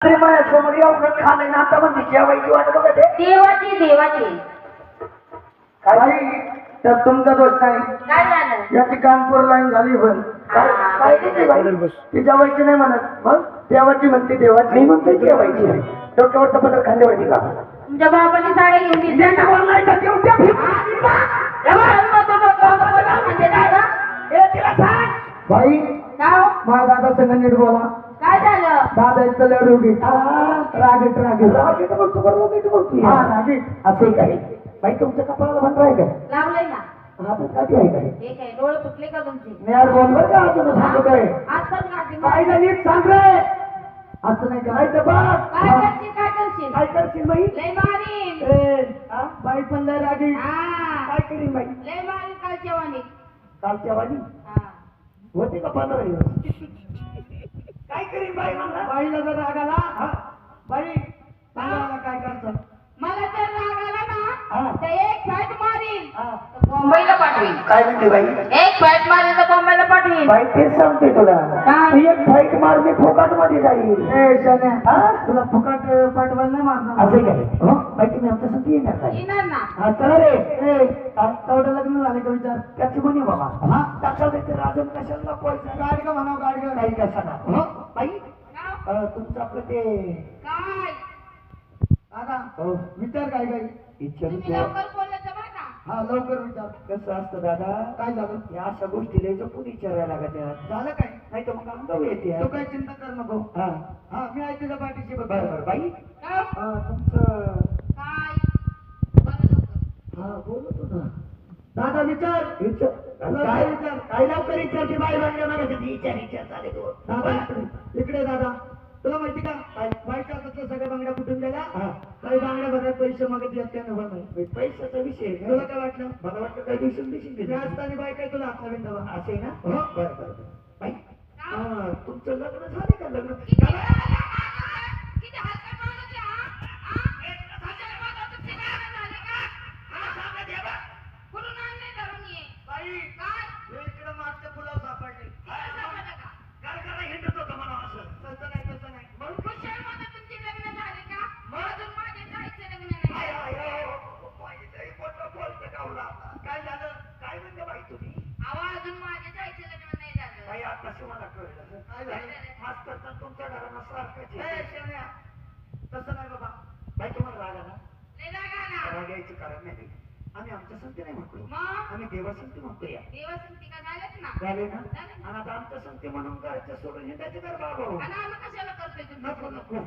समोर एवढं खाणं ना आता म्हणजे जेवायची वाट बघा ते देवाची काही तर तुमचा दोष नाही. काय झालं? याची कानपूर लाईन झाली पण काय ती जेवायची नाही म्हणत मग देवाची म्हणते देवाची मी म्हणते जेवायची नाही. डोक्यावरचं पत्र खांद्यावरती का तुमच्या बाबांनी साडी घेऊन दिली भाई माझा दादा संग नीट बोला. काय झालं? दादा एक तर रागीट रागीट बोलतो बरोबर हा रागीट असे काय बाई तुमच्या कपाळाला म्हणतो आहे काय लावलंय ना? हा तर काठी आहे काय हे काय डोळे फुटले का तुमचे? मी यार बोल बरं का तुला सांगतो काय आजकाल काठी काय मार. नीट सांग रे असं नाही करायचं बघ काय काय करशील? करशील बाई लय मारीन. बाई पण लय रागीट हा. काय करीन बाई लय मारीन कालच्या वाणी. कालच्या वाणी हा. होते का 15 दिवस काय करीन बाई म्हणला बाईला जर राग आला बाई सांगा काय करतात मला जर राग आला हा. ना तर एक फॅट मारीन. हा. तर मुंबईला पाठवीन. काय म्हणते बाई एक फॅट मारीन तर मुंबईला पाठवीन. बाई तेच सांगते तुला काय? तू एक फाईट मार मी फुकाट मध्ये जाईल तुला फुकाट पाठवायला नाही मारणार असे काय हो बाई तुम्ही आमच्या संगती येणार काय येणार ना? हा चला रे तेवढं लग्न झाले का विचार त्याची म्हणे बाबा हा टाका देते राजन कशाला लपवायचं गाडी का म्हणावं गाडी का काही कशाला हो बाई का? तुमचं आपलं ते काय? दादा हो विचार काय काय तुम्ही लवकर बोललं तर बरं का? हा लवकर विचार कसं असतं दादा काय झालं या अशा गोष्टी लय जपून विचारायला लागत झालं काय नाही तर मग अंगावर येते तू काय चिंता कर नको हा हा मी आहे तुझ्या पाठीशी बरोबर बाई का? तुमचं काय? बरं लवकर. हा बोलतो ना दादा विचार काय विचार काय लवकर विचारते बाई म्हणल्या मला विचार चालेल दादा इकडे दादा तुला माहिती का बायका कसल्या सगळ्या बांगड्या कुठून गेल्या काही बांगड्या भरत पैसे मागत येत त्या नाही पैशाचा विषय तुला काय वाटलं मला वाटलं काही दिवशी असताना बायका तुला हातला बिंदा असे ना बरं बरं बाई तुमचं लग्न झाले का लग्न किती हलका माणूस आहे हा? हा? कशाला बोलवतो? ते लग्न झाले का? हा? कुठून आणले धरून ये? बाई काय? हे इकडे मागच्या फुलावर सापडले काय सापडलं का? काय करायला हिंडत होतं मला असं तसं नाही मग खुशालमध्ये तुमचे लग्न झाले का? अजून माझे जायचं लग्न नाही. काय झालं काय म्हणते बाई तुम्ही अहो, अजून माझे जायचं लग्न नाही झालं. बाई आता मला कळलं काय झालं मास्तरचा तुमच्या घराला सारखं तसं नाही बाबा बाई तुम्हाला राग आला लय राग आला. राग यायचं कारण नाही आम्ही आमच्या संगती नाही म्हटलो मग? आम्ही देवासंगती म्हणतोया देवासंती का झालेत ना? झाले ना झाले ना? आणि आता आमच्या संगती म्हणून करायचं सोडून हिंडायचं कर बाबा आणि आम्ही कशाला करतोय तुम्ही? नको नको